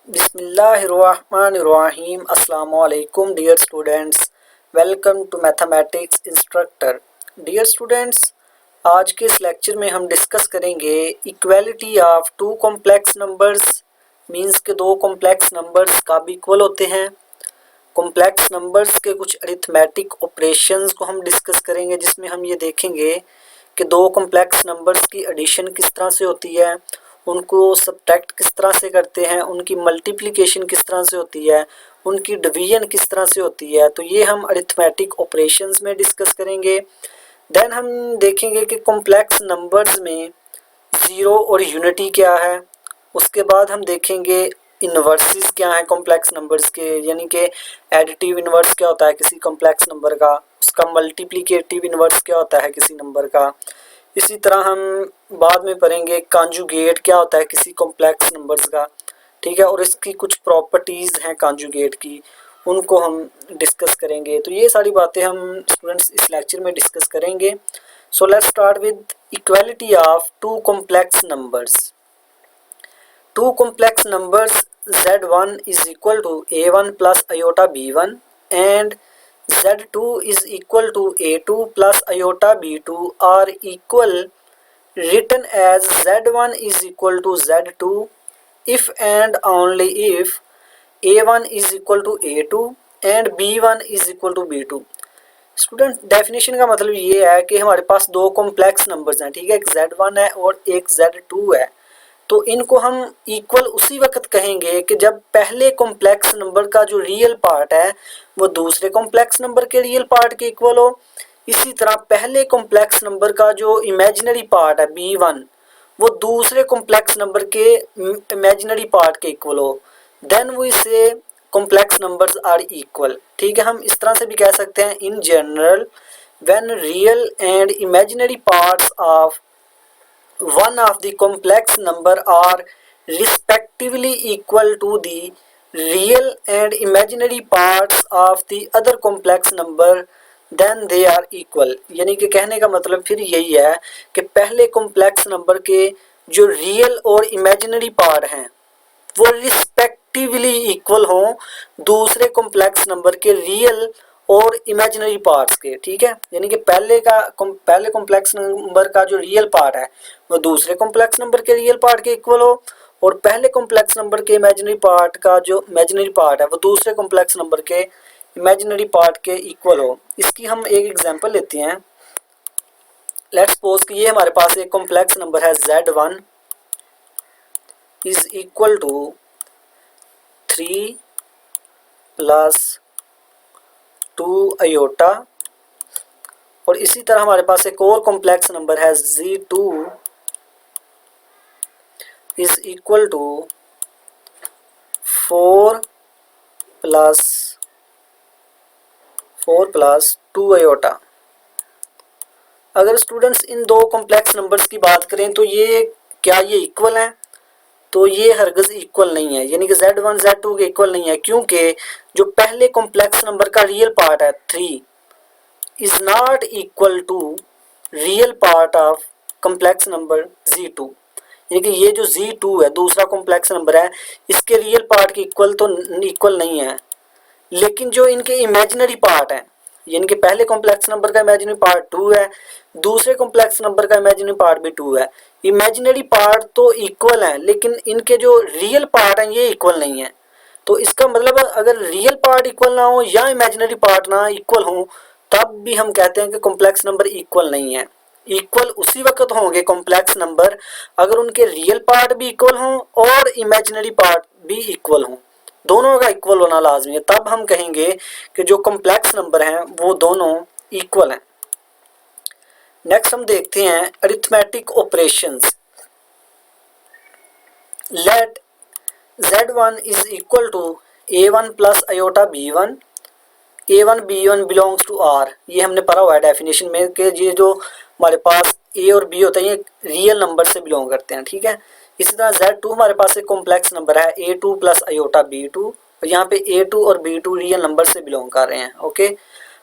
बिस्मिल्लाहिर्रहमानिर्रहीम। अस्सलामुअलैकुम dear students, welcome to mathematics instructor. Dear students, आज के इस लेक्चर में हम डिस्कस करेंगे equality of two complex numbers. Means के दो कॉम्प्लेक्स नंबर्स कब इक्वल होते हैं। कॉम्प्लेक्स नंबर्स के कुछ अरिथमेटिक ऑपरेशंस को हम डिस्कस करेंगे, जिसमें हम ये देखेंगे कि दो कॉम्प्लेक्स नंबर्स की एडिशन किस तरह से होती है, उनको सब्ट्रैक्ट किस तरह से करते हैं, उनकी मल्टीप्लिकेशन किस तरह से होती है, उनकी डिवीजन किस तरह से होती है। तो ये हम अरिथमेटिक ऑपरेशंस में डिस्कस करेंगे। देन हम देखेंगे कि कॉम्प्लेक्स नंबर्स में ज़ीरो और यूनिटी क्या है। उसके बाद हम देखेंगे इन्वर्सेस क्या है कॉम्प्लेक्स नंबर्स के, यानी कि एडिटिव इन्वर्स क्या होता है किसी कॉम्प्लेक्स नंबर का, उसका मल्टीप्लिकेटिव इन्वर्स क्या होता है किसी नंबर का। इसी तरह हम बाद में पढ़ेंगे कॉन्जुगेट क्या होता है किसी कॉम्प्लेक्स नंबर्स का, ठीक है, और इसकी कुछ प्रॉपर्टीज़ हैं कॉन्जुगेट की, उनको हम डिस्कस करेंगे। तो ये सारी बातें हम स्टूडेंट्स इस लेक्चर में डिस्कस करेंगे। So let's start with equality of two complex numbers. Two complex numbers z1 is equal to a1 plus iota b1 and z2 is equal to a2 plus iota b2 are equal written as z1 is equal to z2 if and only if a1 is equal to a2 and b1 is equal to b2। Student definition का मतलब ये है कि हमारे पास दो complex numbers हैं, ठीक है, एक z1 है और एक z2 है। तो इनको हम इक्वल उसी वक्त कहेंगे कि जब पहले कॉम्प्लेक्स नंबर का जो रियल पार्ट है वो दूसरे कॉम्प्लेक्स नंबर के रियल पार्ट के इक्वल हो। इसी तरह पहले कॉम्प्लेक्स नंबर का जो इमेजिनरी पार्ट है b1 वो दूसरे कॉम्प्लेक्स नंबर के इमेजिनरी पार्ट के इक्वल हो। देन वी से कॉम्प्लेक्स नंबर्स आर इक्वल, ठीक है। हम इस तरह से भी कह सकते हैं in general when real and imaginary parts of one of the complex number are respectively equal to the real and imaginary parts of the other complex number then they are equal। यानी कि कहने का मतलब फिर यही है कि पहले कॉम्प्लेक्स नंबर के जो रियल और इमेजिनरी पार्ट हैं वो रिस्पेक्टिवली इक्वल हों दूसरे कॉम्प्लेक्स नंबर के रियल और इमेजिनरी पार्ट्स के, ठीक है। यानी कि पहले कॉम्प्लेक्स नंबर का जो रियल पार्ट है वो दूसरे कॉम्प्लेक्स नंबर के रियल पार्ट के इक्वल हो और पहले कॉम्प्लेक्स नंबर के इमेजिनरी पार्ट का जो इमेजिनरी पार्ट है वो दूसरे कॉम्प्लेक्स नंबर के इमेजिनरी पार्ट के इक्वल हो। इसकी हम एक एग्जांपल लेते हैं। लेट्स सपोज कि ये हमारे पास एक कॉम्प्लेक्स नंबर है z1 is equal to 3 plus 2 iota, और इसी तरह हमारे पास एक और कॉम्प्लेक्स नंबर है z2 is equal to 4 plus 2 iota. अगर स्टूडेंट्स इन दो कॉम्प्लेक्स नंबर्स की बात करें तो ये क्या ये इक्वल हैं? तो ये हरगिज़ इक्वल नहीं है, यानी कि z1 z2 के इक्वल नहीं है, क्योंकि जो पहले कॉम्प्लेक्स नंबर का रियल पार्ट है 3 is not equal to real part of complex number z2। यानी कि ये जो z2 है दूसरा कॉम्प्लेक्स नंबर है इसके रियल पार्ट के इक्वल नहीं है, लेकिन जो इनके इमेजिनरी पार्ट हैं यानी कि पहले कॉम्प्लेक्स नंबर का इमेजिनरी पार्ट 2 है, दूसरे कॉम्प्लेक्स नंबर का इमेजिनरी पार्ट भी 2 है। इमेजिनरी पार्ट तो इक्वल हैं लेकिन इनके जो रियल पार्ट हैं ये इक्वल नहीं है। तो इसका मतलब अगर रियल पार्ट इक्वल ना हो या इमेजिनरी पार्ट ना इक्वल हो तब भी हम कहते हैं कि कॉम्प्लेक्स नंबर इक्वल नहीं है। इक्वल उसी वक्त होंगे कॉम्प्लेक्स नंबर अगर उनके रियल पार्ट भी इक्वल हों और इमेजिनरी पार्ट भी इक्वल हों, दोनों का इक्वल होना लाजमी है, तब हम कहेंगे कि जो कॉम्प्लेक्स नंबर हैं वो दोनों इक्वल हैं। नेक्स्ट हम देखते हैं arithmetic operations. Let z1 is equal to a1 plus iota b1, a1 b1 belongs to r। ये हमने पढ़ा हुआ है डेफिनेशन में कि ये जो हमारे पास a और b होते हैं ये रियल नंबर से बिलोंग करते हैं, ठीक है। इसी तरह z2 हमारे पास एक कॉम्प्लेक्स नंबर है a2 प्लस आयोटा b2, और यहाँ पे a2 और b2 रियल नंबर से बिलोंग कर रहे हैं, ओके।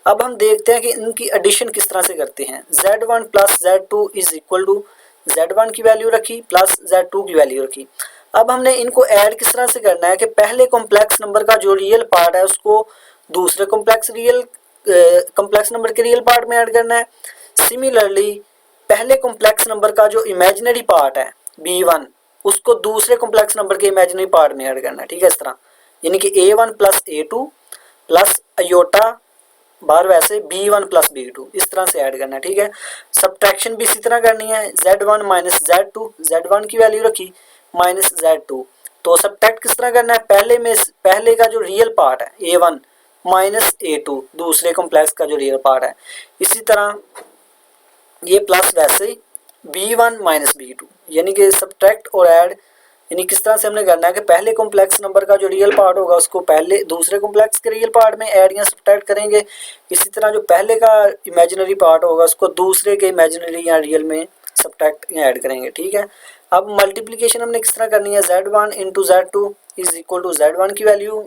अब हम देखते हैं कि इनकी एडिशन किस तरह से करते हैं। z1 plus z2 is equal to z1 की वैल्यू रखी प्लस z2 की वैल्यू रखी। अब हमने इनको ऐड किस तरह से करना है कि पहले कॉम्प्लेक्स नंबर का जो रियल पार्ट है उसको दूसरे कॉम्प्लेक्स नंबर के रियल पार्ट में ऐड करना है। सिमिलरली पहले कॉम्प्लेक्स नंबर का जो इमेजिनरी पार्ट है b1 उसको दूसरे कॉम्प्लेक्स नंबर के इमेजिनरी पार्ट में ऐड करना है। ठीक है, इस तरह यानी कि a1 plus a2 plus iota बार वैसे b1 प्लस b2 इस तरह से ऐड करना है। ठीक है, सब्ट्रैक्शन भी इसी तरह करनी है। z1 माइनस z2, z1 की वैल्यू रखी माइनस z2, तो सब्ट्रैक्ट किस तरह करना है, पहले का जो रियल पार्ट है a1 माइनस a2 दूसरे कॉम्प्लेक्स का जो रियल पार्ट है, इसी तरह ये प्लस वैसे b1 माइनस b2, यानी कि सब्ट्रैक्ट और ऐड यानी किस तरह से हमने करना है कि पहले कॉम्प्लेक्स नंबर का जो रियल पार्ट होगा उसको पहले दूसरे कॉम्प्लेक्स के रियल पार्ट में ऐड या सब्ट्रैक्ट करेंगे। इसी तरह जो पहले का इमेजिनरी पार्ट होगा उसको दूसरे के इमेजिनरी या रियल में सब्ट्रैक्ट या ऐड करेंगे। ठीक है, अब मल्टीप्लिकेशन हमने किस तरह करनी है, z1 into z2 is equal to z1 की वैल्यू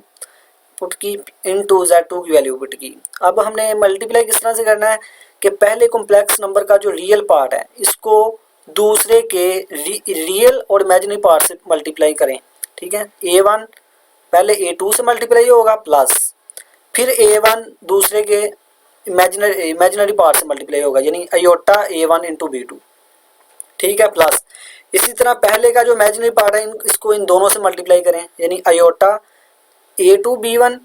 पुट की इंटू z2 की वैल्यू पुट की। अब हमने मल्टीप्लाई किस तरह से करना है कि पहले कॉम्प्लेक्स नंबर का जो रियल पार्ट है इसको दूसरे के रियल और इमेजिनरी पार्ट से मल्टीप्लाई करें। ठीक है, a1 पहले a2 से मल्टीप्लाई होगा प्लस फिर a1 दूसरे के इमेजिनरी पार्ट से मल्टीप्लाई होगा यानी अयोटा a1 इंटू b2। ठीक है, प्लस इसी तरह पहले का जो इमेजिनरी पार्ट है इसको इन दोनों से मल्टीप्लाई करें यानी अयोटा a2 b1,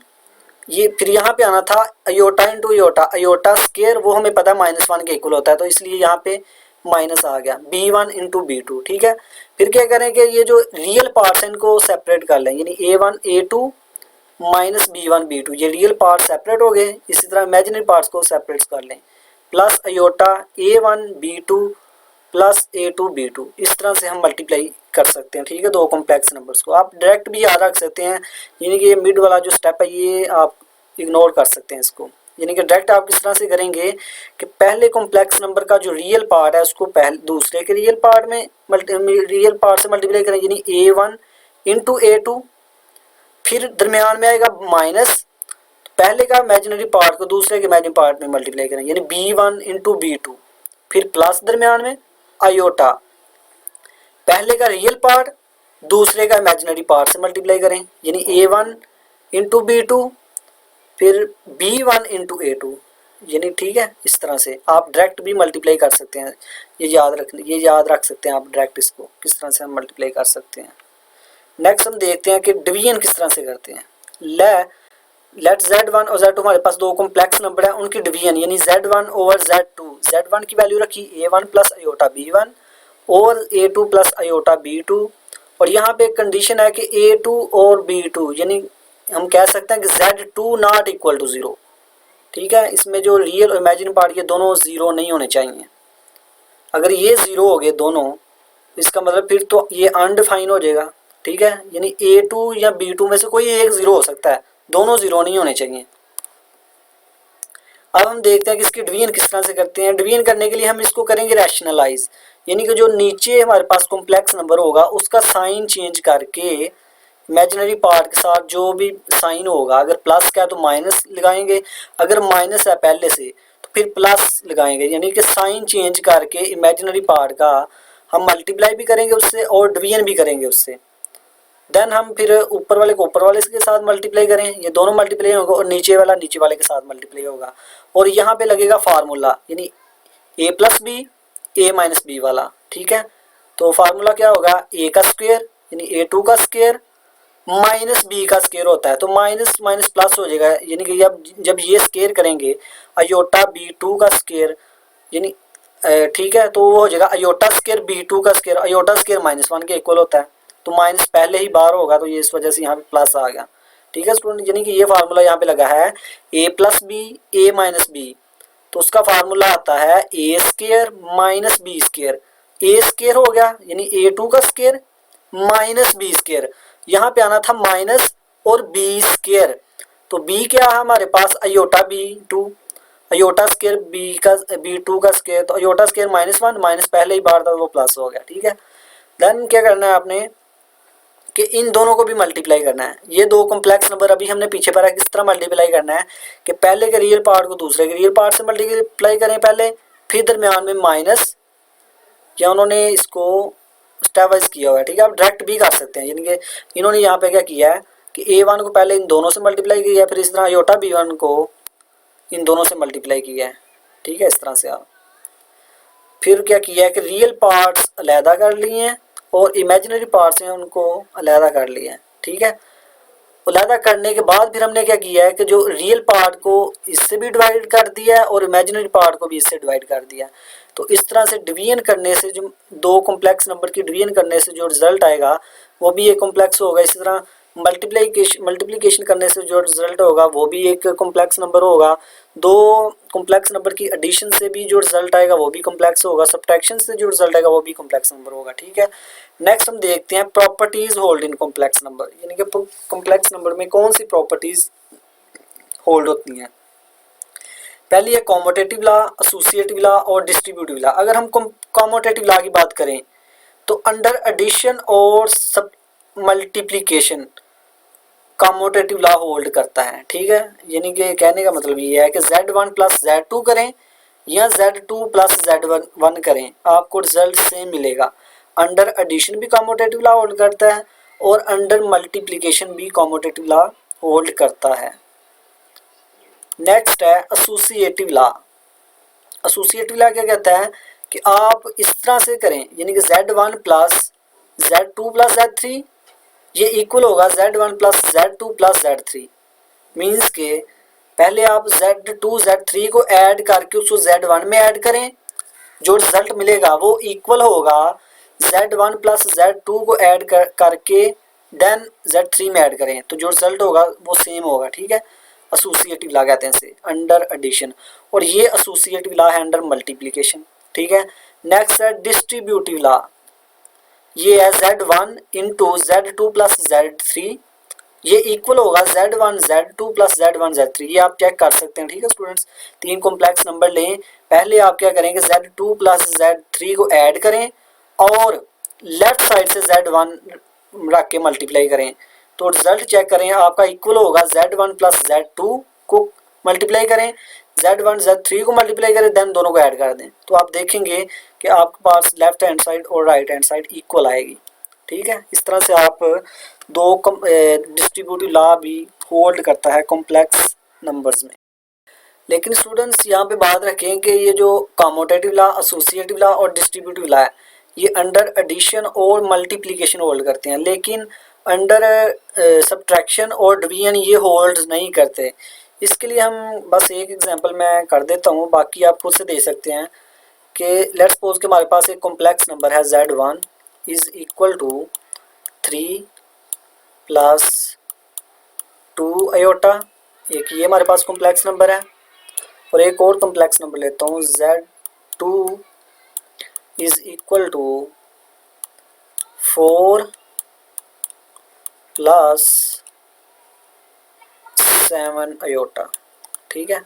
ये फिर यहाँ पे आना था iota into iota, iota square वो हमें पता है -1 के इक्वल होता है तो इसलिए यहाँ पे माइनस आ गया b1 इंटू b2। ठीक है, फिर क्या करें कि ये जो रियल पार्ट्स हैं इनको सेपरेट कर लें यानी a1 a2 minus b1 b2, ये रियल पार्ट सेपरेट हो गए। इसी तरह इमेजिनरी पार्ट्स को सेपरेट कर लें plus iota a1 b2 plus a2 b2, इस तरह से हम मल्टीप्लाई कर सकते हैं। ठीक है, दो कॉम्प्लेक्स नंबर्स को आप डायरेक्ट भी याद रख सकते हैं, यानी कि ये मिड वाला जो स्टेप है ये आप इग्नोर कर सकते हैं इसको। यानी कि डायरेक्ट आप किस तरह से करेंगे कि पहले कॉम्प्लेक्स नंबर का जो रियल पार्ट है उसको पहले दूसरे के रियल पार्ट में रियल पार्ट से मल्टीप्लाई करेंगे यानी a1 इंटू a2, फिर दरमियान में आएगा माइनस, पहले का इमेजिनरी पार्ट को दूसरे के इमेजिनरी पार्ट में मल्टीप्लाई करेंगे यानी b1 इंटू b2, फिर प्लस दरमियान में अयोटा, पहले का रियल पार्ट दूसरे का इमेजिनरी पार्ट से मल्टीप्लाई करें यानी a1 इंटू b2 फिर b1 इंटू a2 यानी। ठीक है, इस तरह से आप डायरेक्ट भी मल्टीप्लाई कर सकते हैं, ये याद रख सकते हैं आप डायरेक्ट इसको किस तरह से हम मल्टीप्लाई कर सकते हैं। नेक्स्ट हम देखते हैं कि डिवीजन किस तरह से करते हैं। लेट z1 और z2 हमारे पास दो कॉम्प्लेक्स नंबर है उनकी डिवीजन यानी z1 ओवर z2, z1 की वैल्यू रखी a1 प्लस अयोटा b1 और a2 प्लस अयोटा b2, और यहाँ पे एक कंडीशन है कि a2 और b2 यानी हम कह सकते हैं कि z2 नॉट इक्वल टू 0। ठीक है, इसमें जो रियल और इमेजिनरी पार्ट ये दोनों 0 नहीं होने चाहिए। अगर ये 0 हो गए दोनों इसका मतलब फिर तो ये अनडिफाइन हो जाएगा। ठीक है, यानी a2 या b2 में से कोई एक 0 हो सकता है, दोनों 0 नहीं होने चाहिए। अब हम देखते हैं कि इसकी डिवीजन किस तरह से करते हैं। डिवीजन करने के लिए हम इसको करेंगे रैशनलाइज, यानी कि जो नीचे हमारे पास कॉम्प्लेक्स नंबर होगा उसका साइन चेंज करके इमेजिनरी पार्ट के साथ जो भी साइन होगा, अगर प्लस का है तो माइनस लगाएंगे, अगर माइनस है पहले से तो फिर प्लस लगाएंगे, यानी कि साइन चेंज करके इमेजिनरी पार्ट का हम मल्टीप्लाई भी करेंगे उससे और डिवीजन भी करेंगे उससे। देन हम फिर ऊपर वाले को ऊपर वाले के साथ मल्टीप्लाई करें, ये दोनों मल्टीप्लाई होगा और नीचे वाला नीचे वाले के साथ मल्टीप्लाई होगा और यहाँ पे लगेगा फार्मूला यानी a plus b a minus b वाला। ठीक है, तो फार्मूला क्या होगा, a का स्क्वायर यानी a2 का स्क्वायर माइनस बी का स्क्वायर होता है तो माइनस माइनस प्लस हो जाएगा, यानी कि जब ये स्क्वायर करेंगे अयोटा b2 का स्क्वायर यानी ठीक है, तो वो हो जाएगा अयोटा स्क्वायर b2 का स्क्वायर, अयोटा स्क्वायर -1 के इक्वल होता है तो माइनस पहले ही बार होगा तो ये इस वजह से यहाँ पे प्लस आ गया। ठीक है स्टूडेंट, यानी कि ये फार्मूला यहाँ पे लगा है a plus b a minus b, तो उसका फार्मूला आता है a square minus b square, a square हो गया यानी a2 का स्क्वायर माइनस बी स्क्वायर, यहाँ पे आना था माइनस और बी स्क्वायर, तो b क्या है हमारे पास aorta b2, aorta square b2 का स्क्वायर, तो अयोटा स्क्वायर -1 माइनस पहले ही बार था वो प्लस हो गया। ठीक है, देन क्या करना है आपने कि इन दोनों को भी मल्टीप्लाई करना है। ये दो कॉम्प्लेक्स नंबर अभी हमने पीछे पढ़ा किस तरह मल्टीप्लाई करना है कि पहले के रियल पार्ट को दूसरे के रियल पार्ट से मल्टीप्लाई करें पहले, फिर दरमियान में माइनस या उन्होंने इसको स्टेप वाइज किया हुआ है, ठीक है। आप डायरेक्ट भी कर सकते हैं, यानी कि इन्होंने यहाँ पे क्या किया है कि A1 को पहले इन दोनों से मल्टीप्लाई किया है, फिर इस तरह आयोटा B1 को इन दोनों से मल्टीप्लाई किया है, ठीक है। इस तरह से आप फिर क्या किया है कि रियल पार्ट्स अलहदा कर लिए हैं और इमेजिनरी पार्ट्स हैं उनको अलहदा कर लिया है, ठीक है। अलहदा करने के बाद फिर हमने क्या किया है कि जो रियल पार्ट को इससे भी डिवाइड कर दिया है और इमेजिनरी पार्ट को भी इससे डिवाइड कर दिया है। तो इस तरह से डिवीजन करने से, जो दो कॉम्प्लेक्स नंबर की डिवीजन करने से जो रिजल्ट आएगा वो भी एक कॉम्प्लेक्स होगा। इसी तरह मल्टीप्लिकेशन करने से जो रिजल्ट होगा वो भी एक कॉम्प्लेक्स नंबर होगा। दो कॉम्प्लेक्स नंबर की एडिशन से भी जो रिजल्ट आएगा वो भी कॉम्प्लेक्स होगा। सब्ट्रैक्शन से जो रिजल्ट आएगा वो भी कॉम्प्लेक्स नंबर होगा, ठीक है। नेक्स्ट हम देखते हैं properties hold in complex number, यानी कि कॉम्प्लेक्स नंबर में कौन सी प्रॉपर्टीज होल्ड होती हैं। पहली है कॉम्यूटेटिव लॉ, एसोसिएटिव लॉ और डिस्ट्रीब्यूटिव लॉ। अगर हम कॉम्यूटेटिव लॉ की बात करें तो अंडर एडिशन और सब मल्टीप्लिकेशन कॉम्यूटेटिव लॉ होल्ड करता है, ठीक है। यानी कि कहने का मतलब ये है कि Z1 प्लस Z2 करें या Z2 प्लस Z1 करें, आपको रिजल्ट सेम मिलेगा। अंडर एडिशन भी कॉम्यूटेटिव लॉ होल्ड करता है और अंडर मल्टीप्लिकेशन भी कॉम्यूटेटिव लॉ होल्ड करता है। नेक्स्ट है एसोसिएटिव लॉ। एसोसिएटिव लॉ क्या कहता है कि आप इस तरह से करें, यानी कि Z1 plus Z2 plus Z3 ये इक्वल होगा Z1 plus Z2 plus Z3। Means के पहले आप Z2 Z3 को ऐड करके उसको Z1 में ऐड करें, जो रिजल्ट मिलेगा वो इक्वल होगा Z1 प्लस Z2 को ऐड करके देन Z3 में ऐड करें, तो जो रिजल्ट होगा वो सेम होगा, ठीक है। एसोसिएटिव लॉ कहते हैं इसे अंडर एडिशन, और ये एसोसिएटिव लॉ है अंडर मल्टीप्लिकेशन, ठीक है। नेक्स्ट है डिस्ट्रीब्यूटिव लॉ। ये है Z1 into Z2 plus Z3, ये इक्वल होगा Z1 Z2 plus Z1 Z3। ये आप चेक कर सकते हैं, ठीक है स्टूडेंट्स। तीन कॉम्प्लेक्स नंबर लें, पहले आप क्या करेंगे Z2 प्लस Z3 को ऐड करें और लेफ्ट साइड से Z1 रख के मल्टीप्लाई करें, तो रिजल्ट चेक करें आपका इक्वल होगा Z1 प्लस Z2 को मल्टीप्लाई करें, Z1 Z3 को मल्टीप्लाई करें, देन दोनों को ऐड कर दें, तो आप देखेंगे कि आपके पास लेफ्ट हैंड साइड और राइट हैंड साइड इक्वल आएगी, ठीक है। इस तरह से आप दो डिस्ट्रीब्यूटिव लॉ भी होल्ड करता है कॉम्प्लेक्स नंबर्स में। लेकिन स्टूडेंट्स यहाँ पे बात रखें कि ये जो कॉम्यूटेटिव लॉ, एसोसिएटिव लॉ और डिस्ट्रीब्यूटिव लॉ है ये अंडर एडिशन और मल्टीप्लिकेशन होल्ड करते हैं, लेकिन अंडर सब्ट्रैक्शन और डिवीजन ये होल्ड नहीं करते। इसके लिए हम बस एक एग्जांपल मैं कर देता हूँ, बाकी आप खुद से दे सकते हैं कि लेट्स सपोज कि हमारे पास एक कॉम्प्लेक्स नंबर है Z1 is equal to 3 plus 2 iota. एक ये हमारे पास कॉम्प्लेक्स नंबर है, और एक और कॉम्प्लेक्स नंबर लेता हूँ Z2 is equal to 4 plus 7 iota, ठीक है।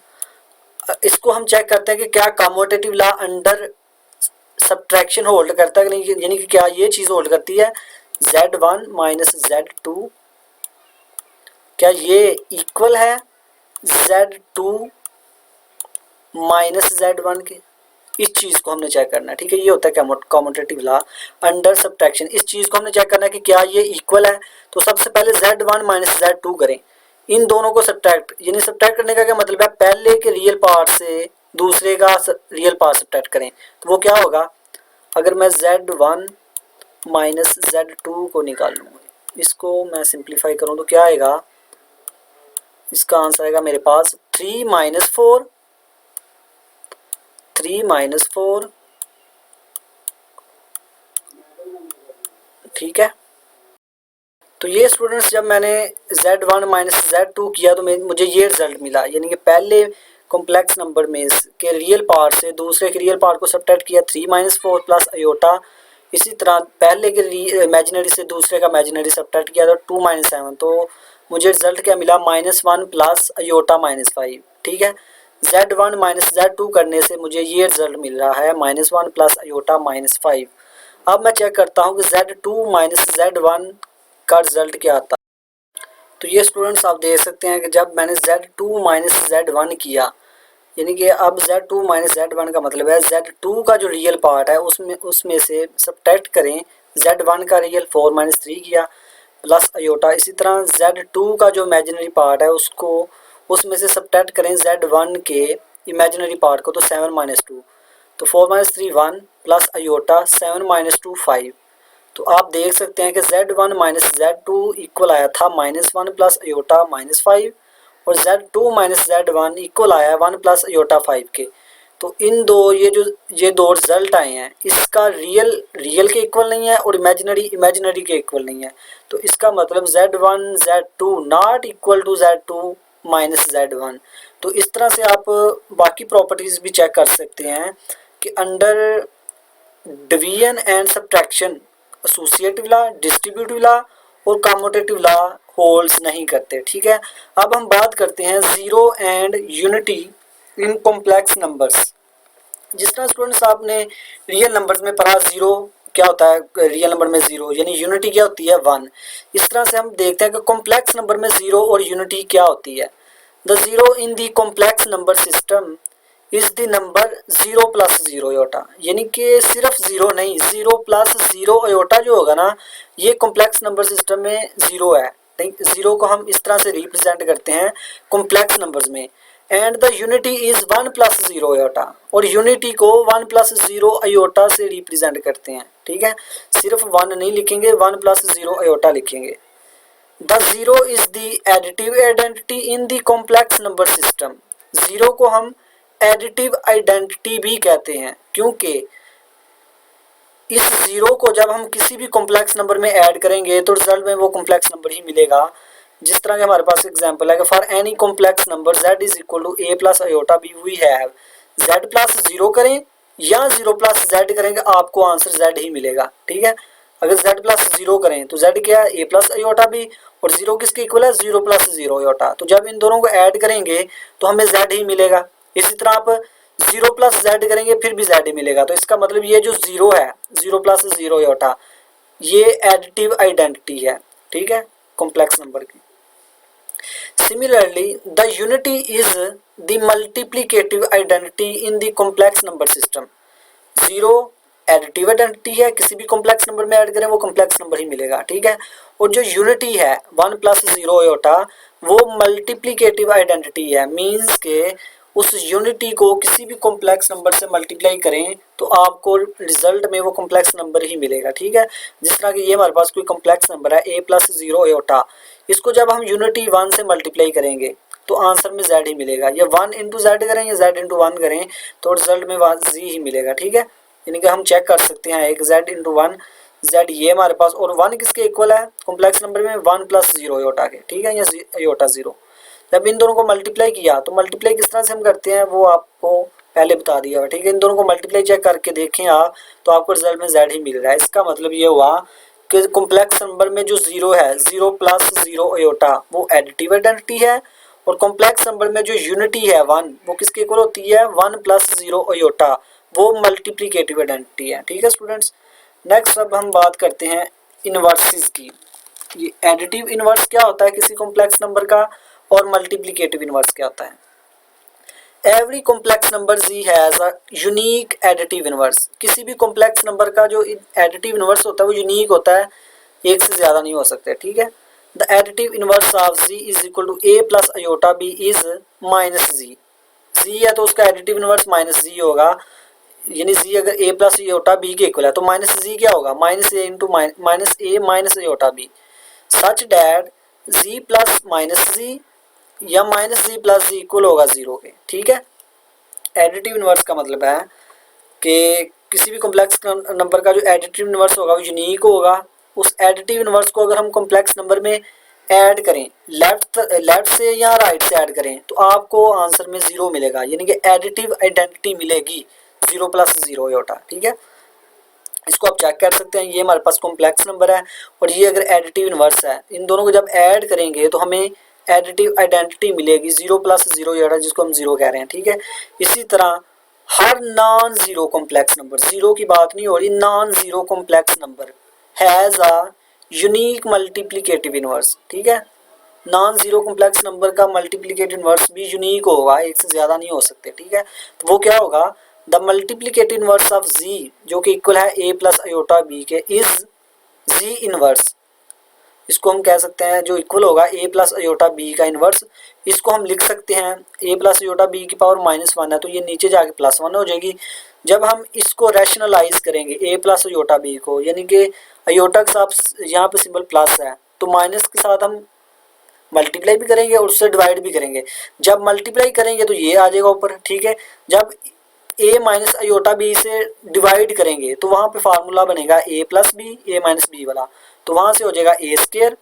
इसको हम चेक करते हैं कि क्या commutative law under subtraction hold करता है कि नहीं, यानी कि क्या ये चीज़ होल्ड करती है Z1 माइनस Z2, क्या ये इक्वल है Z2 माइनस Z1 के। इस चीज़ को हमने चेक करना है, ठीक है। ये होता है कॉम्यूटेटिव लॉ अंडर सब्ट्रैक्शन। इस चीज़ को हमने चेक करना है कि क्या ये इक्वल है, तो सबसे पहले Z1 माइनस Z2 करें, इन दोनों को सब्ट्रैक्ट, यानी सब्ट्रैक्ट करने का क्या मतलब है, पहले के रियल पार्ट से दूसरे का रियल पार्ट सब्ट्रैक्ट करें, तो वो क्या होगा। अगर मैं Z1 माइनस Z2 को निकालूँ, इसको मैं सिंप्लीफाई करूँ तो क्या आएगा, इसका आंसर आएगा मेरे पास 3 माइनस 4, 3 माइनस 4, ठीक है। तो ये स्टूडेंट्स जब मैंने Z1 माइनस Z2 किया तो मुझे ये रिजल्ट मिला, यानी कि पहले कॉम्प्लेक्स नंबर में के रियल पार्ट से दूसरे के रियल पार्ट को सब्ट्रैक्ट किया 3 माइनस 4 प्लस आयोटा। इसी तरह पहले के इमेजिनरी से दूसरे का इमेजिनरी सब्ट्रैक्ट किया तो 2 माइनस 7, तो मुझे रिजल्ट क्या मिला -1 प्लस आयोटा -5, ठीक है। Z1 माइनस Z2 करने से मुझे ये रिजल्ट मिल रहा है -1 प्लस आयोटा -5। अब मैं चेक करता हूँ कि Z2 माइनस Z1 का रिजल्ट क्या आता है। तो ये स्टूडेंट्स आप देख सकते हैं कि जब मैंने Z2 माइनस Z1 किया, यानी कि अब Z2 माइनस Z1 का मतलब है Z2 का जो रियल पार्ट है उसमें से सब्ट्रैक्ट करें Z1 का रियल 4-3 किया प्लस अयोटा। इसी तरह Z2 का जो इमेजिनरी पार्ट है उसको उसमें से सबट्रैक्ट करें Z1 के इमेजिनरी पार्ट को, तो 7-2, तो 4-3 1 प्लस अयोटा 7-2 5। तो आप देख सकते हैं कि Z1 माइनस Z2 इक्वल आया था -1 प्लस अयोटा -5, और Z2 माइनस Z1 इक्वल आया है 1 प्लस अयोटा 5 के। तो इन दो ये दो रिजल्ट आए हैं, इसका रियल के इक्वल नहीं है और इमेजिनरी के इक्वल नहीं है। तो इसका मतलब Z1 Z2 not equal to Z2 minus Z1। तो इस तरह से आप बाकी प्रॉपर्टीज भी चेक कर सकते हैं कि under division and subtraction associative law, distributive law और कम्यूटेटिव लॉ होल्ड्स नहीं करते। ठीक है, अब हम बात करते हैं zero and unity in complex numbers. जिस तरह स्टूडेंट्स आपने रियल नंबर्स में पढ़ा, जीरो क्या होता है, रियल नंबर में जीरो यानी यूनिटी क्या होती है 1। इस तरह से हम देखते हैं कि कॉम्प्लेक्स नंबर में जीरो और यूनिटी क्या होती है। The zero in the complex number system is the number 0 plus 0 iota, यानी कि सिर्फ जीरो नहीं, 0 प्लस 0 अयोटा जो होगा ना, ये कॉम्प्लेक्स नंबर सिस्टम में जीरो है। जीरो को हम इस तरह से रिप्रेजेंट करते हैं कॉम्प्लेक्स नंबर्स में। And the unity is 1 plus 0 iota, और यूनिटी को 1 प्लस 0 अयोटा से रिप्रेजेंट करते हैं। ठीक है, सिर्फ 1 नहीं लिखेंगे, 1 प्लस 0 अयोटा लिखेंगे। The zero is the additive identity in the complex number system. Zero को हम एडिटिव आइडेंटिटी भी कहते हैं, क्योंकि इस जीरो को जब हम किसी भी कॉम्प्लेक्स नंबर में ऐड करेंगे तो रिजल्ट में वो कॉम्प्लेक्स नंबर ही मिलेगा। जिस तरह के हमारे पास एग्जांपल है कि for any complex number z is equal to a plus iota b we have z plus 0 करें या 0 प्लस z करेंगे, आपको आंसर z ही मिलेगा। ठीक है, अगर z प्लस 0 करें तो z क्या है, a प्लस अयोटा b, और 0 किसके इक्वल है, 0 प्लस 0 अयोटा। तो जब इन दोनों को ऐड करेंगे तो हमें z ही मिलेगा। इसी तरह आप 0 प्लस z करेंगे फिर भी z ही मिलेगा। तो इसका मतलब ये जो 0 है, 0 प्लस 0 अयोटा, ये एडिटिव आइडेंटिटी है। ठीक है, कॉम्प्लेक्स नंबर की। Similarly, the unity is the multiplicative identity in the complex number system. Zero additive identity है, किसी भी कॉम्प्लेक्स नंबर में ऐड करें वो कॉम्प्लेक्स नंबर ही मिलेगा। ठीक है, और जो यूनिटी है 1 प्लस 0 अयोटा, वो मल्टीप्लिकेटिव आइडेंटिटी है। मींस के उस यूनिटी को किसी भी कॉम्प्लेक्स नंबर से मल्टीप्लाई करें तो आपको रिजल्ट में वो कॉम्प्लेक्स नंबर ही मिलेगा। ठीक है, जिस तरह कि ये हमारे पास कोई कॉम्प्लेक्स नंबर है a प्लस 0 अयोटा, इसको जब हम यूनिटी 1 से मल्टीप्लाई करेंगे तो आंसर में z ही मिलेगा। या 1 इंटू जेड करें या z इंटू 1 करें तो रिजल्ट में z ही मिलेगा। ठीक है, यानी कि हम चेक कर सकते हैं एक z इंटू 1, z ये हमारे पास, और 1 किसके इक्वल है कॉम्प्लेक्स नंबर में, 1 प्लस 0 अयोटा के। ठीक है, या अयोटा 0। जब इन दोनों को मल्टीप्लाई किया तो मल्टीप्लाई किस तरह से हम करते हैं वो आपको पहले बता दिया हुआ। ठीक है, इन दोनों को मल्टीप्लाई चेक करके देखें आप तो आपको रिजल्ट में z ही मिल रहा है। इसका मतलब ये हुआ कि कॉम्प्लेक्स नंबर में जो 0 है, 0 प्लस 0 अयोटा, वो एडिटिव आइडेंटिटी है, और कॉम्प्लेक्स नंबर में जो यूनिटी है 1, वो किसके इक्वल होती है, 1 प्लस 0 अयोटा, वो मल्टीप्लिकेटिव आइडेंटिटी है। ठीक है स्टूडेंट्स, नेक्स्ट अब हम बात करते हैं इनवर्सेस की। ये एडिटिव इनवर्स क्या होता है किसी कॉम्प्लेक्स नंबर का, और मल्टीप्लिकेटिव इनवर्स क्या होता है। Every complex number z has a unique additive inverse. किसी भी कॉम्प्लेक्स नंबर का जो एडिटिव इनवर्स होता है वो यूनिक होता है, एक से ज़्यादा नहीं हो सकते। ठीक है, the additive inverse of z is equal to a plus iota b is minus z है तो उसका एडिटिव इनवर्स माइनस z होगा, यानी z अगर a प्लस अयोटा b के इक्वल है तो माइनस z क्या होगा, minus a into minus a minus iota b, such that z plus minus z या minus z plus z equal होगा 0 के। ठीक है, एडिटिव इनवर्स का मतलब है कि किसी भी कॉम्प्लेक्स नंबर का जो एडिटिव इनवर्स होगा वो यूनिक होगा। उस एडिटिव इनवर्स को अगर हम कॉम्प्लेक्स नंबर में ऐड करें, लेफ्ट से या राइट से ऐड करें तो आपको आंसर में 0 मिलेगा, यानी कि एडिटिव आइडेंटिटी मिलेगी 0 प्लस 0 अयोटा। ठीक है, इसको आप चेक कर सकते हैं। ये हमारे पास कॉम्प्लेक्स नंबर है और ये अगर एडिटिव इनवर्स है, इन दोनों को जब ऐड करेंगे तो हमें एडिटिव आइडेंटिटी मिलेगी 0 प्लस 0 अयोटा, जिसको हम 0 कह रहे हैं। ठीक है, इसी तरह हर non zero complex number, zero की बात नहीं हो रही, non zero complex number has a unique multiplicative inverse. ठीक है, नॉन जीरो कॉम्प्लेक्स नंबर का मल्टीप्लिकेटिव इनवर्स भी यूनिक होगा, एक से ज़्यादा नहीं हो सकते। ठीक है, तो वो क्या होगा, the multiplicative inverse of z जो कि इक्वल है a प्लस अयोटा b के, इज जी इनवर्स, इसको हम कह सकते हैं जो इक्वल होगा ए प्लस अयोटा बी का इनवर्स। इसको हम लिख सकते हैं ए प्लस अयोटा बी की पावर -1 है तो ये नीचे जाके +1 हो जाएगी। जब हम इसको रैशनलाइज करेंगे ए प्लस अयोटा बी को, यानी कि अयोटा के साथ यहाँ पे सिंबल प्लस है तो माइनस के साथ हम मल्टीप्लाई भी करेंगे और उससे डिवाइड भी करेंगे। जब मल्टीप्लाई करेंगे तो ये आ जाएगा ऊपर, ठीक है। जब ए माइनस अयोटा बी से डिवाइड करेंगे तो वहाँ पे फार्मूला बनेगा ए प्लस बी ए माइनस बी वाला, तो वहाँ से हो जाएगा ए स्क्वायर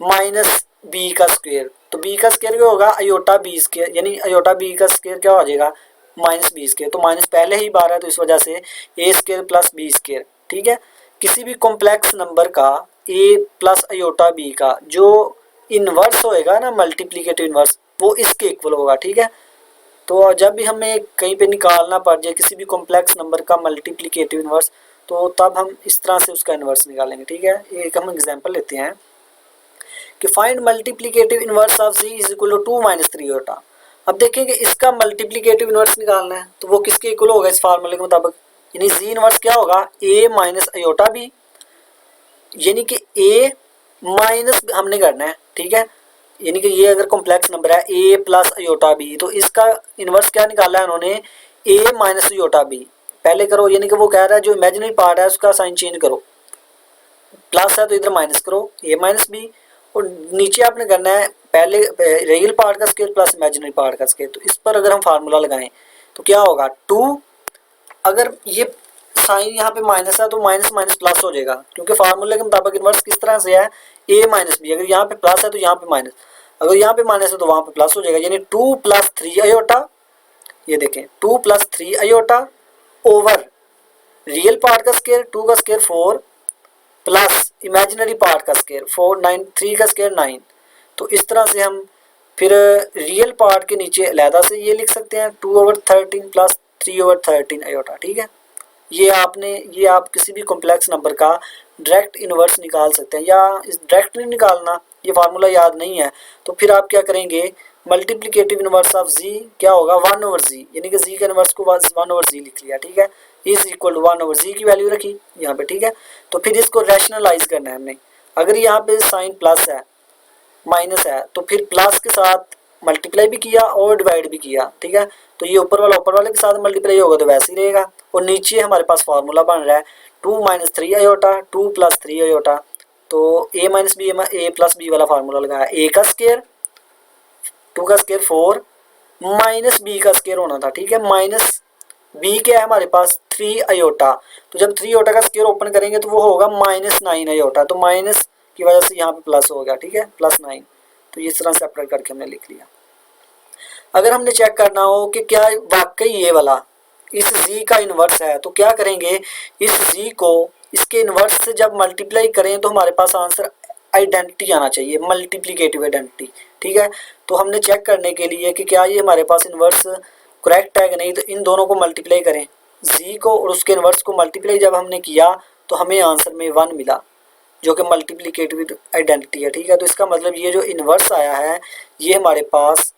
माइनस बी का स्क्वायर। तो बी का स्क्वायर क्या होगा, अयोटा बी स्क्वायर, यानी अयोटा बी का स्क्वायर क्या हो जाएगा माइनस बी स्क्वायर। तो माइनस पहले ही 12 है तो इस वजह से ए स्क्वायर प्लस बी स्क्वायर, ठीक है। किसी भी कॉम्प्लेक्स नंबर का ए प्लस अयोटा बी का जो इनवर्स होएगा ना, मल्टीप्लिकेटिव इनवर्स, वो इसके इक्वल होगा, ठीक है। तो जब भी हमें कहीं पे निकालना पड़ जाए किसी भी कॉम्प्लेक्स नंबर का मल्टीप्लिकेटिव इनवर्स, तो तब हम इस तरह से उसका इनवर्स निकालेंगे, ठीक है। एक हम एग्जांपल लेते हैं कि find multiplicative inverse of z is equal to 2 minus 3 iota. अब देखेंगे इसका मल्टीप्लिकेटिव इनवर्स निकालना है तो वो किसके इक्वल होगा इस फार्मूले के मुताबिक, यानी z इनवर्स क्या होगा a माइनस अयोटा b, यानी कि a माइनस हमने करना है, ठीक है। यानी कि ये अगर कॉम्प्लेक्स नंबर है a प्लस अयोटा b तो इसका इनवर्स क्या निकाला है उन्होंने a माइनस अयोटा b। पहले करो, यानी कि वो कह रहा है जो इमेजिनरी पार्ट है उसका साइन चेंज करो, प्लस है तो इधर माइनस करो a माइनस b, और नीचे आपने करना है पहले रियल पार्ट का स्क्वायर प्लस इमेजिनरी पार्ट का स्क्वायर। तो इस पर अगर हम फार्मूला लगाएं तो क्या होगा 2, अगर ये साइन यहाँ पे माइनस है तो माइनस माइनस प्लस हो जाएगा, क्योंकि फार्मूले के मुताबिक इनवर्स किस तरह से है a माइनस बी, अगर यहाँ पे प्लस है तो यहाँ पे माइनस, अगर यहाँ पे माइनस है तो वहाँ पे प्लस हो जाएगा, यानी 2 प्लस 3 अयोटा, ये देखें 2 plus 3 iota over real part का स्क्वायर 2 का स्क्वायर 4 प्लस इमेजिनरी पार्ट का स्क्वायर 4 9 3 का स्क्वायर 9। तो इस तरह से हम फिर रियल पार्ट के नीचे अलहदा से ये लिख सकते हैं 2/13 प्लस 3/13 अयोटा, ठीक है। ये आप किसी भी कॉम्प्लेक्स नंबर का डायरेक्ट इनवर्स निकाल सकते हैं, या इस डायरेक्ट नहीं निकालना, ये फार्मूला याद नहीं है तो फिर आप क्या करेंगे मल्टीप्लिकेटिव इनवर्स ऑफ z क्या होगा 1/z, यानी कि z के इनवर्स को 1/z लिख लिया, ठीक है। इज इक्वल टू 1/z की वैल्यू रखी यहाँ पे, ठीक है। तो फिर इसको रैशनलाइज करना है हमने, अगर यहाँ पे साइन प्लस है माइनस है तो फिर प्लस के साथ मल्टीप्लाई भी किया और डिवाइड भी किया, ठीक है। तो ये ऊपर वाले के साथ मल्टीप्लाई होगा तो वैसे ही रहेगा, और नीचे हमारे पास फार्मूला बन रहा है 2 माइनस 3 अयोटा 2 प्लस 3 अयोटा। तो a minus b a plus b वाला फार्मूला लगाया, a का स्क्वायर 2 का स्क्वायर 4 माइनस बी का स्क्वायर होना था, ठीक है। माइनस बी क्या है हमारे पास 3 अयोटा, तो जब 3 अयोटा का स्क्वायर ओपन करेंगे तो वो होगा -9 अयोटा, तो माइनस की वजह से यहाँ पे प्लस हो गया, ठीक है, +9। तो इस तरह सेपरेट करके हमने लिख लिया। अगर हमने चेक करना हो कि क्या वाकई ये वाला इस z का इन्वर्स है तो क्या करेंगे, इस z को इसके इन्वर्स से जब मल्टीप्लाई करें तो हमारे पास आंसर आइडेंटिटी आना चाहिए, मल्टीप्लिकेटिव आइडेंटिटी, ठीक है। तो हमने चेक करने के लिए कि क्या ये हमारे पास इन्वर्स करेक्ट है कि नहीं, तो इन दोनों को मल्टीप्लाई करें, z को और उसके इन्वर्स को मल्टीप्लाई जब हमने किया तो हमें आंसर में 1 मिला, जो कि मल्टीप्लिकेटिव आइडेंटिटी है, ठीक है। तो इसका मतलब ये जो इन्वर्स आया है ये हमारे पास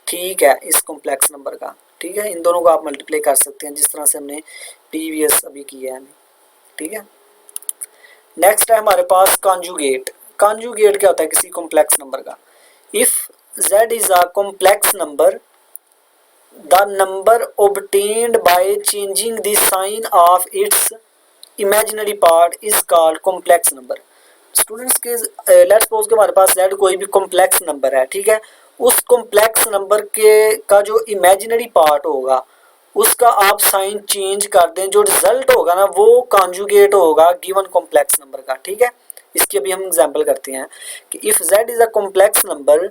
ठीक है इस कॉम्प्लेक्स नंबर का, ठीक है। इन दोनों को आप मल्टीप्लाई कर सकते हैं जिस तरह से हमने प्रीवियस अभी किया है, ठीक है। नेक्स्ट है हमारे पास कॉन्जुगेट। कॉन्जुगेट क्या होता है किसी कॉम्प्लेक्स नंबर का, if z is a complex number the number obtained by changing the sign of its imaginary part is called complex number। Students के लेट्स सपोज के हमारे पास z कोई भी कॉम्प्लेक्स नंबर है, ठीक है। उस कॉम्प्लेक्स नंबर के का जो इमेजिनरी पार्ट होगा उसका आप साइन चेंज कर दें, जो रिजल्ट होगा ना वो कॉन्जुगेट होगा गिवन कॉम्प्लेक्स नंबर का, ठीक है। इसकी अभी हम एग्जांपल करते हैं कि if z is a complex number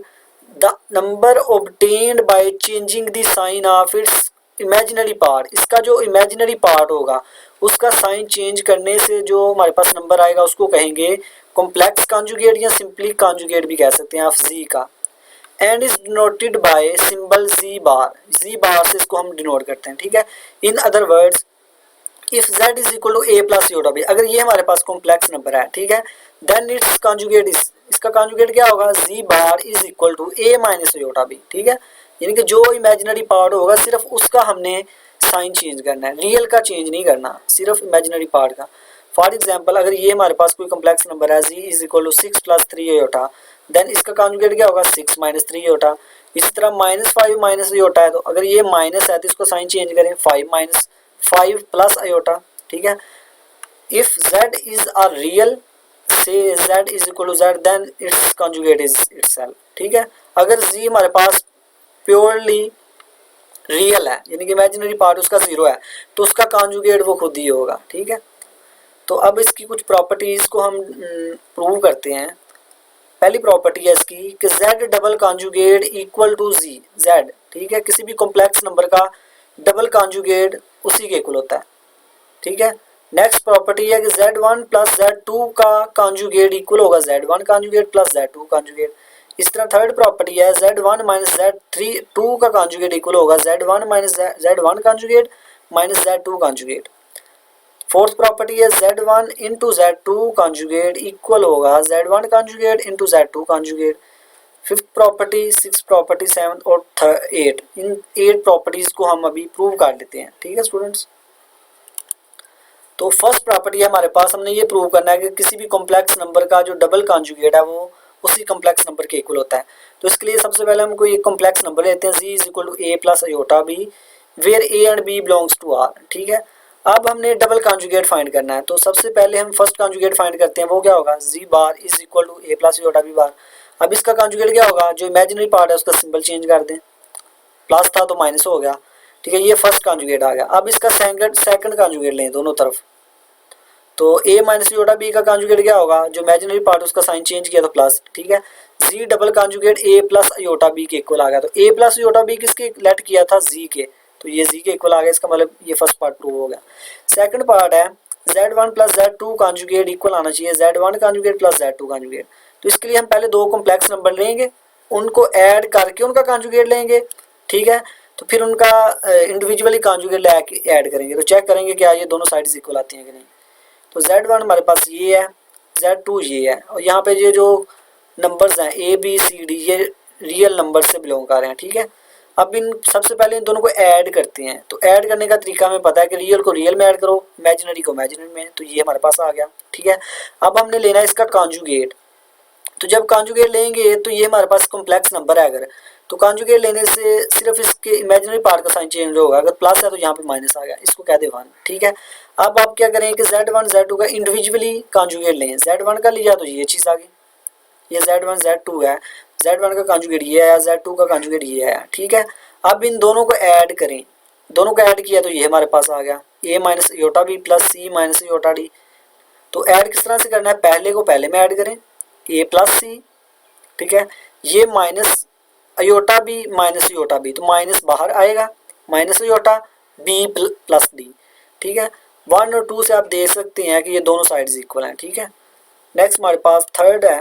the number obtained by changing the sign of its imaginary part, इसका जो इमेजिनरी पार्ट होगा उसका साइन चेंज करने से जो हमारे पास नंबर आएगा उसको कहेंगे कॉम्प्लेक्स कॉन्जुगेट, या सिंपली कॉन्जुगेट भी कह सकते हैं आप z का। And is denoted by symbol z bar से इसको हम डिनोट करते हैं, ठीक है। In other words if z is equal to a plus iota b, अगर ये हमारे पास कॉम्प्लेक्स नंबर है, ठीक है, देन इट्स कॉन्जुगेट इज, इसका कॉन्जुगेट क्या होगा z bar is equal to a minus iota b, ठीक है। यानी कि जो इमेजिनरी पार्ट होगा सिर्फ उसका हमने साइन चेंज करना है, रियल का चेंज नहीं करना, सिर्फ इमेजिनरी पार्ट का। फॉर एग्जाम्पल अगर ये हमारे पास कोई कॉम्प्लेक्स नंबर है Z is equal to 6 + 3 iota, then इसका कॉन्जुगेट क्या होगा 6 - 3 आयोटा। इसी तरह -5 माइनस आयोटा है, तो अगर ये माइनस है तो इसको साइन चेंज करें 5 - 5 + आयोटा। ठीक है, if z is a real से z is equal to z then it's conjugate is itself. ठीक है, अगर z हमारे पास प्योरली रियल है यानी कि इमेजिनरी पार्ट उसका 0 है तो उसका कॉन्जुगेट वो खुद ही होगा। ठीक है, तो अब इसकी कुछ प्रॉपर्टीज को हम प्रूव करते हैं। पहली प्रॉपर्टी है इसकी कि z double conjugate equal to z। ठीक है, किसी भी कॉम्प्लेक्स नंबर का डबल कॉन्जुगेट उसी के इक्वल होता है। ठीक है, नेक्स्ट प्रॉपर्टी है कि z1 + z2 का कॉन्जुगेट इक्वल होगा z1 कॉन्जुगेट + z2 कॉन्जुगेट। इस तरह थर्ड प्रॉपर्टी है z1 - z2 का कॉन्जुगेट इक्वल होगा z1 - z1 conjugate - z2 conjugate. Fourth property है z1 × z2 कॉन्जुगेट इक्वल होगा z1 conjugate × z2 conjugate. Fifth property, six property, seventh और 8, इन 8 properties को हम अभी प्रूव कर लेते हैं। ठीक है स्टूडेंट्स, तो फर्स्ट प्रॉपर्टी है हमारे पास, हमने ये प्रूव करना है कि किसी भी कॉम्प्लेक्स नंबर का जो डबल कॉन्जुगेट है वो उसी कॉम्प्लेक्स नंबर के इक्वल होता है। तो इसके लिए सबसे पहले हम कोई एक कॉम्प्लेक्स नंबर लेते हैं z is equal to a + iota b where a and b belongs to r। ठीक है, अब हमने डबल कॉन्जुगेट फाइंड करना है, तो सबसे पहले हम फर्स्ट कॉन्जुगेट फाइंड करते हैं, वो क्या होगा z bar is equal to a + iota b bar. अब इसका कॉन्जुगेट क्या होगा, जो इमेजिनरी पार्ट है उसका सिंबल चेंज कर दें, प्लस था तो माइनस हो गया। ठीक है, ये फर्स्ट कॉन्जुगेट आ गया। अब इसका सेकंड कॉन्जुगेट लें दोनों तरफ, तो a - आयोटा b का कॉन्जुगेट क्या होगा, जो इमेजिनरी पार्ट उसका साइन चेंज किया तो प्लस। ठीक है, z double conjugate a + iota b के इक्वल आ गया, तो a + आयोटा b किसके लेट किया था z के, तो ये z के इक्वल आ गया। इसका मतलब ये फर्स्ट पार्ट प्रूव हो गया। सेकंड पार्ट है z1 + z2 कॉन्जुगेट इक्वल आना चाहिए z1 कॉन्जुगेट + z2 कॉन्जुगेट। तो इसके लिए हम पहले दो कॉम्प्लेक्स नंबर लेंगे, उनको ऐड करके उनका कॉन्जुगेट लेंगे। ठीक है, तो फिर उनका इंडिविजुअली कॉन्जुगेट लेके ऐड करेंगे, तो चेक करेंगे क्या ये दोनों साइड्स इक्वल आती हैं कि नहीं। तो z1 हमारे पास ये है, z2 ये है, और यहाँ पे ये जो नंबर्स हैं a b c d ये रियल नंबर से बिलोंग कर रहे हैं। ठीक है, अब इन सबसे पहले इन दोनों को ऐड करते हैं, तो ऐड करने का तरीका हमें पता है कि रियल को रियल में ऐड करो, इमेजिनरी को इमेजिनरी में, तो ये हमारे पास आ गया। ठीक है, अब हमने लेना है इसका कॉन्जुगेट, तो जब कॉन्जुगेट लेंगे तो ये हमारे पास कॉम्प्लेक्स नंबर है, अगर तो कॉन्जुगेट लेने से सिर्फ इसके इमेजिनरी पार्ट का साइन चेंज होगा, अगर प्लस है तो यहाँ पे माइनस आ गया, इसको कह दे 1। ठीक है, अब आप क्या करें कि z1 z2 का इंडिविजुअली कॉन्जुगेट लें, z1 का लिया तो ये चीज़ आ गई, ये z1 z2 है, z1 का कॉन्जुगेट ये है, z2 का कॉन्जुगेट ये है। ठीक है, अब इन दोनों को ऐड करें, दोनों को ऐड किया तो ये हमारे पास आ गया a - iota b + c - iota d। तो ऐड किस तरह से करना है, पहले को पहले में ऐड करें a + c। ठीक है, ये minus iota b - iota b, तो माइनस बाहर आएगा, माइनस आयोटा b + d। ठीक है, 1 और 2 से आप देख सकते हैं कि ये दोनों साइड्स इक्वल हैं। ठीक है, नेक्स्ट हमारे पास थर्ड है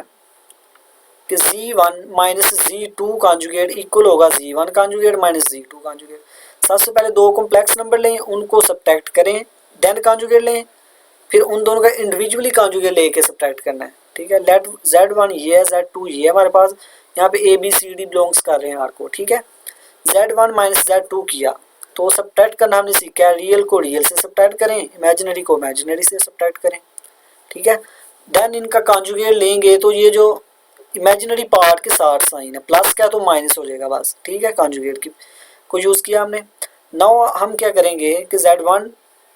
कि z1 - z2 कॉन्जुगेट इक्वल होगा z1 कॉन्जुगेट - z2 कॉन्जुगेट। सबसे पहले दो कॉम्प्लेक्स नंबर लें, उनको सब्ट्रैक्ट करें, देन कॉन्जुगेट लें, फिर उन दोनों का इंडिविजुअली कॉन्जुगेट लेके सब्ट्रैक्ट करना है। ठीक है, लेट z1 ये है, z2 ये है, हमारे पास यहाँ पे a b c d belongs कर रहे हैं r को। ठीक है, z1 - z2 किया तो सब्ट्रैक्ट करना हमने सीखा है, रियल को रियल से सब्ट्रैक्ट करें, इमेजिनरी को इमेजिनरी से सब्ट्रैक्ट करें। ठीक है, देन इनका कॉन्जुगेट लेंगे तो ये जो इमेजिनरी पार्ट के साथ साइन है प्लस क्या तो माइनस हो जाएगा बस। ठीक है, कॉन्जुगेट की को यूज़ किया हमने। नाउ हम क्या करेंगे कि z1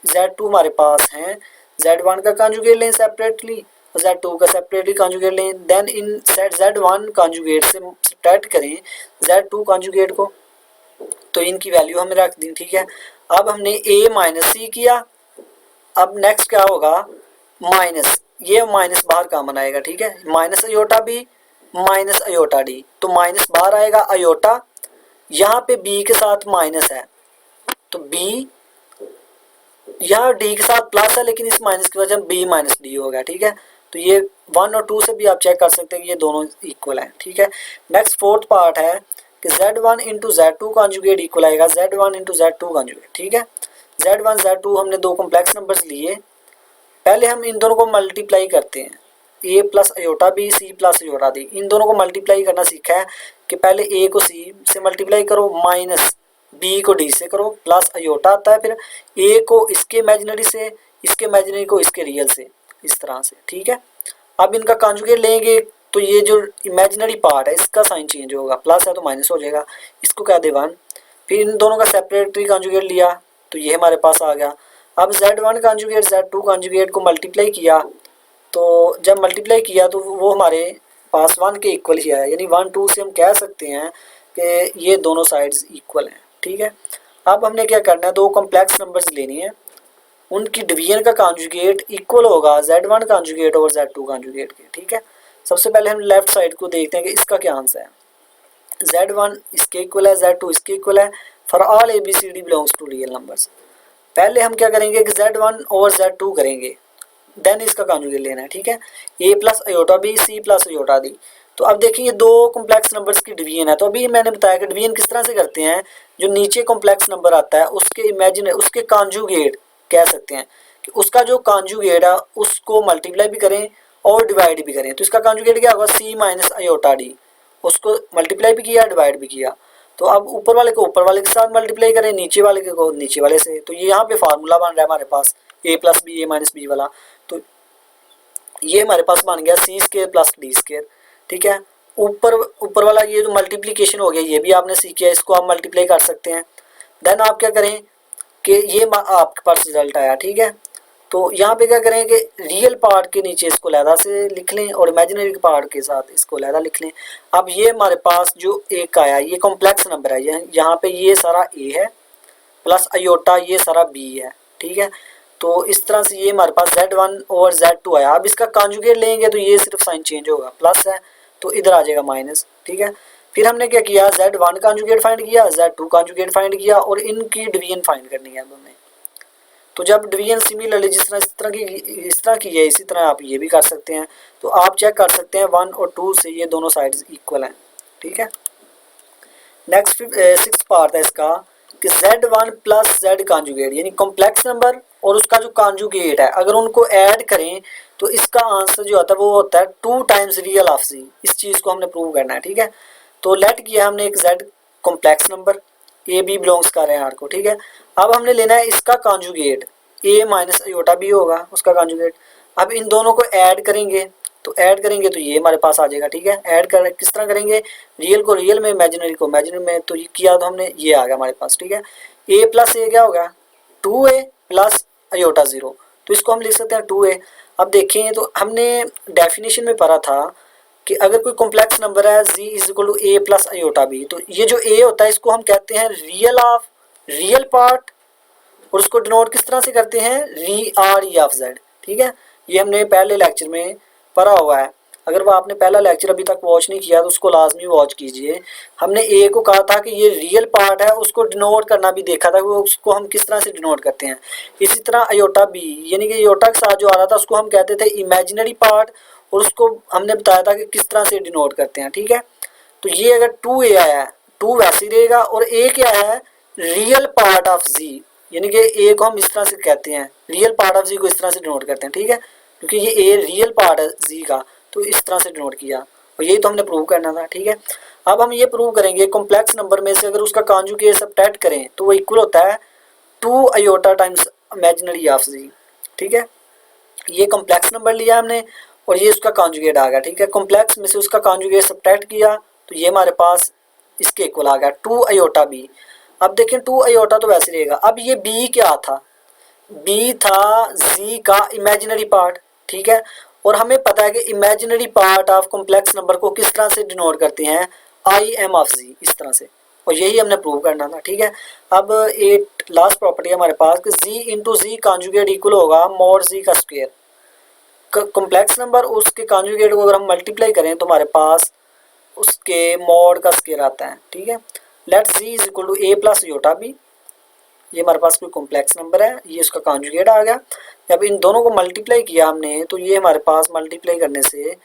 z2 हमारे पास हैं, z1 का कॉन्जुगेट लें सेपरेटली और z2 का सेपरेटली कॉन्जुगेट लें, then in set z1 conjugate से सब्ट्रैक्ट करें z2 कॉन्जुगेट को, तो इनकी वैल्यू हमें रख दी। ठीक है, अब हमने a - c किया, अब नेक्स्ट क्या होगा माइनस, ये माइनस बाहर कॉमन आएगा। ठीक है, minus iota b - iota d, तो माइनस बाहर आएगा आयोटा, यहाँ पे b के साथ माइनस है तो b, यहाँ d के साथ प्लस है लेकिन इस माइनस की वजह b - d हो गया। ठीक है, तो ये 1 और 2 से भी आप चेक कर सकते हैं कि ये दोनों इक्वल हैं। ठीक है, नेक्स्ट फोर्थ पार्ट है कि z1 × z2 कॉन्जुगेट इक्वल आएगा z1 × z2 कॉन्जुगेट। ठीक है, z1 z2 हमने दो कॉम्प्लेक्स नंबर्स लिए, पहले हम इन दोनों को मल्टीप्लाई करते हैं, a + iota b c + iota d, इन दोनों को मल्टीप्लाई करना सीखा है कि पहले a को c से मल्टीप्लाई करो, माइनस b को d से करो, प्लस आयोटा आता है, फिर a को इसके इमेजिनरी से इसके इमेजिनरी को इसके रियल से, इस तरह से, ठीक है। अब इनका कॉन्जुगेट लेंगे तो ये जो इमेजिनरी पार्ट है इसका साइन चेंज होगा, प्लस है तो माइनस हो जाएगा, इसको कह दे 1। फिर इन दोनों का सेपरेटरी कॉन्जुगेट लिया तो ये हमारे पास आ गया। अब Z1 कॉन्जुगेट Z2 कॉन्जुगेट को मल्टीप्लाई किया, तो जब मल्टीप्लाई किया तो वो हमारे पास 1 के इक्वल ही आया, यानी 1 2 से हम कह सकते हैं कि ये दोनों साइड्स इक्वल हैं, ठीक है। अब हमने क्या करना है, दो कॉम्प्लेक्स नंबर्स लेनी है, उनकी डिवीजन का कॉन्जुगेट इक्वल होगा Z1 कॉन्जुगेट और Z2 कॉन्जुगेट के, ठीक है। सबसे पहले हम लेफ्ट साइड को देखते हैं कि इसका क्या आंसर है। Z1 इसके इक्वल है, Z2 इसके इक्वल है, for all ABCD belongs to real numbers. पहले हम क्या करेंगे कि Z1 और Z2 करेंगे, देन इसका कॉन्जुगेट लेना है, ठीक है। A plus iota B, C plus iota D। तो अब देखिए ये दो कॉम्प्लेक्स नंबर्स की डिवीजन है, तो अभी मैंने बताया कि डिवीजन किस तरह से करते हैं, जो नीचे कॉम्प्लेक्स नंबर आता है उसके इमेजिन उसके कॉन्जुगेट कह सकते हैं कि उसका जो कॉन्जुगेट है उसको मल्टीप्लाई भी करें और डिवाइड भी करें। तो इसका कॉन्जुगेट क्या होगा, C माइनस अयोटा D, उसको मल्टीप्लाई भी किया डिवाइड भी किया। तो अब ऊपर वाले को ऊपर वाले के साथ मल्टीप्लाई करें, नीचे वाले को नीचे वाले से। तो ये यहाँ पे फार्मूला बन रहा है हमारे पास A plus b, A minus b वाला। तो ये हमारे पास बन गया C square plus D square, ठीक है। ऊपर वाला ये जो मल्टीप्लिकेशन हो गया ये भी आपने सीख किया, इसको आप मल्टीप्लाई कर सकते हैं। देन आप क्या करें कि ये आपके पास रिजल्ट आया, ठीक है। तो यहाँ पे क्या करें कि रियल पार्ट के नीचे इसको लहदा से लिख लें और इमेजिनरी पार्ट के साथ इसको लहदा लिख लें। अब ये हमारे पास जो एक आया ये कॉम्प्लेक्स नंबर है, यहाँ पे ये सारा A है प्लस अयोटा ये सारा B है, ठीक है। तो इस तरह से ये हमारे पास Z1 और Z2 आया। अब इसका कॉन्जुगेट लेंगे तो ये सिर्फ साइन चेंज होगा, प्लस है तो इधर आ जाएगा माइनस, ठीक है। फिर हमने क्या किया, Z1 कॉन्जुगेट फाइंड किया, Z2 कॉन्जुगेट फाइंड किया और इनकी डिवीजन फाइंड करनी है हमें। तो जब डिवीजन सिमिलरली जिस तरह इस तरह की है इसी तरह आप ये भी कर सकते हैं। तो आप चेक कर सकते हैं 1 और 2 से ये दोनों साइड्स इक्वल हैं, ठीक है। नेक्स्ट 6th पार्ट है इसका कि Z1 प्लस Z कॉन्जुगेट यानी कॉम्प्लेक्स नंबर और उसका जो कॉन्जुगेट है अगर उनको ऐड करें तो इसका आंसर जो आता है वो होता है 2 टाइम्स रियल ऑफ Z। इस चीज़ को हमने प्रूव करना है, ठीक है। तो लेट किया हमने एक Z complex number A B belongs कर रहे हैं R को, ठीक है। अब हमने लेना है इसका conjugate A minus iota B होगा उसका कॉन्जुगेट। अब इन दोनों को ऐड करेंगे तो ये हमारे पास आ जाएगा, ठीक है। ऐड कर किस तरह करेंगे, रियल को रियल में, इमेजिनरी को इमेजिनरी में। तो ये किया तो हमने ये आ गया हमारे पास, ठीक है। A प्लस A क्या होगा 2A प्लस अयोटा 0, तो इसको हम लिख सकते हैं 2A। अब देखें तो हमने डेफिनेशन में पढ़ा था कि अगर कोई कॉम्प्लेक्स नंबर है Z is equal to A plus iota B, तो ये जो A होता है इसको हम कहते हैं रियल ऑफ रियल पार्ट और उसको डिनोट किस तरह से करते हैं RE ऑफ Z, ठीक है। ये हमने पहले लेक्चर में पढ़ा हुआ है। अगर वो आपने पहला लेक्चर अभी तक वॉच नहीं किया तो उसको लाजमी वॉच कीजिए। हमने A को कहा था कि ये रियल पार्ट है, उसको डिनोट करना भी देखा था कि उसको हम किस तरह से डिनोट करते हैं। इसी तरह अयोटा B यानी कि अयोटा के साथ जो आ रहा था उसको हम कहते थे इमेजिनरी पार्ट और उसको हमने बताया था कि किस तरह से डिनोट करते हैं, ठीक है। तो ये अगर 2A आया है 2 वैसे ही रहेगा और A क्या है रियल पार्ट ऑफ Z, यानी कि A को हम इस तरह से कहते हैं, रियल पार्ट ऑफ Z को इस तरह से डिनोट करते हैं, ठीक है। क्योंकि ये A रियल पार्ट है Z का तो इस तरह से डिनोट किया और यही तो हमने प्रूव करना था, ठीक है। अब हम ये प्रूव करेंगे कॉम्प्लेक्स नंबर में से अगर उसका कॉन्जुगेट सब्ट्रैक्ट करें तो वो इक्वल होता है 2 iota times imaginary of Z, ठीक है। ये कॉम्प्लेक्स नंबर लिया हमने और ये उसका कॉन्जुगेट आ गया, ठीक है। कॉम्प्लेक्स में से उसका कॉन्जुगेट सब्ट्रैक्ट किया तो ये हमारे पास इसके इक्वल आ गया 2 अयोटा B। अब देखें 2 अयोटा तो वैसे रहेगा। अब ये B क्या था, B था Z का इमेजिनरी पार्ट, ठीक है। और हमें पता है कि imaginary part of complex number को किस तरह से डिनोट करते हैं IM ऑफ Z, इस तरह से, और यही हमने प्रूव करना था, ठीक है। अब एक लास्ट प्रॉपर्टी है हमारे पास कि Z into Z conjugate equal होगा मोड Z का स्क्वायर। कॉम्प्लेक्स नंबर उसके कॉन्जुगेट को अगर हम मल्टीप्लाई करें तो हमारे पास उसके मोड का स्क्वायर आता है, ठीक है। Let Z is equal to A plus iota B। ये हमारे पास कोई कॉम्प्लेक्स नंबर है, ये इसका कॉन्जुगेट आ गया। जब इन दोनों को मल्टीप्लाई किया हमने तो ये हमारे पास मल्टीप्लाई करने से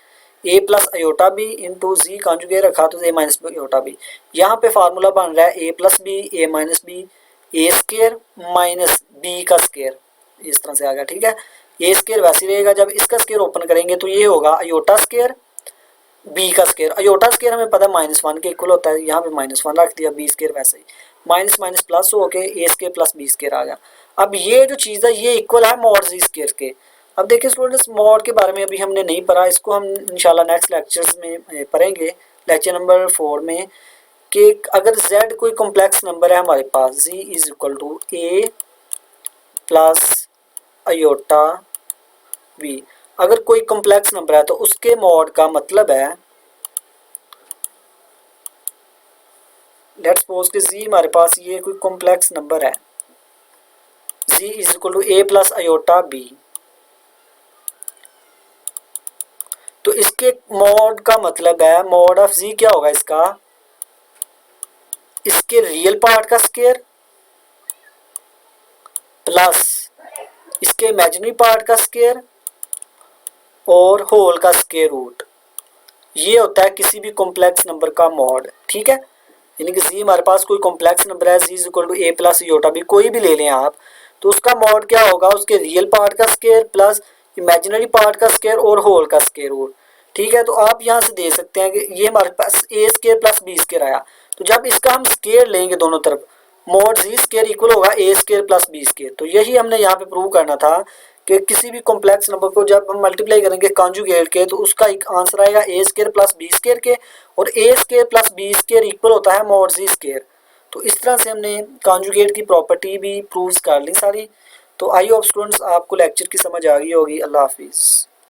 A plus iota B into Z conjugate रखा तो A minus b iota B। यहाँ पे फार्मूला बन रहा है A plus B A minus B A square minus B का स्क्वायर, इस तरह से आ गया, ठीक है। A स्क्वायर वैसे रहेगा, जब इसका स्क्वायर ओपन करेंगे तो ये होगा अयोटा स्क्वायर B का स्क्वायर। अयोटा स्क्वायर हमें पता है -1 के इक्वल होता है, यहाँ पे -1 रख दिया, B स्क्वायर वैसे ही माइनस माइनस प्लस हो के A square plus B square आ गया। अब ये जो चीज़ है ये इक्वल है मॉड जी स्क्वायर के। अब देखिए स्टूडेंट्स, मॉड के बारे में अभी हमने नहीं पढ़ा, इसको हम इंशाल्लाह नेक्स्ट लेक्चर्स में पढ़ेंगे, लेक्चर नंबर 4 में, कि अगर z कोई कॉम्प्लेक्स नंबर है हमारे पास, z is equal to a plus iota v, अगर कोई कॉम्प्लेक्स नंबर है तो उसके मॉड का मतलब है, लेट्स सपोज कि z हमारे पास ये कोई कॉम्प्लेक्स नंबर है, z is equal to a plus iota b, तो इसके मॉड का मतलब है, मॉड ऑफ z क्या होगा इसका, इसके रियल पार्ट का स्क्वायर प्लस इसके इमेजिनरी पार्ट का स्क्वायर और होल का स्क्वायर रूट। ये होता है किसी भी कॉम्प्लेक्स नंबर का मॉड, ठीक है। यानी कि z हमारे पास कोई कॉम्प्लेक्स नंबर है, z is equal to a plus iota b, कोई भी ले लें आप, तो उसका मॉड क्या होगा, उसके रियल पार्ट का स्क्वायर प्लस इमेजिनरी पार्ट का स्क्वायर और होल का स्क्वायर रूट, ठीक है। तो आप यहाँ से दे सकते हैं कि ये हमारे पास a square plus b square आया, तो जब इसका हम स्क्वायर लेंगे दोनों तरफ, मॉड z स्क्वायर इक्वल होगा a square plus b square. तो यही हमने यहाँ पे प्रूव करना था कि किसी भी कॉम्प्लेक्स नंबर को जब हम मल्टीप्लाई करेंगे कॉन्जुगेट के, तो उसका एक आंसर आएगा a square plus b square के, और a square plus b square equal होता है मॉड z स्क्वायर। तो इस तरह से हमने कॉन्जुगेट की प्रॉपर्टी भी प्रूव कर ली सारी। तो आई होप स्टूडेंट्स आपको लेक्चर की समझ आ गई होगी। अल्लाह हाफिज़।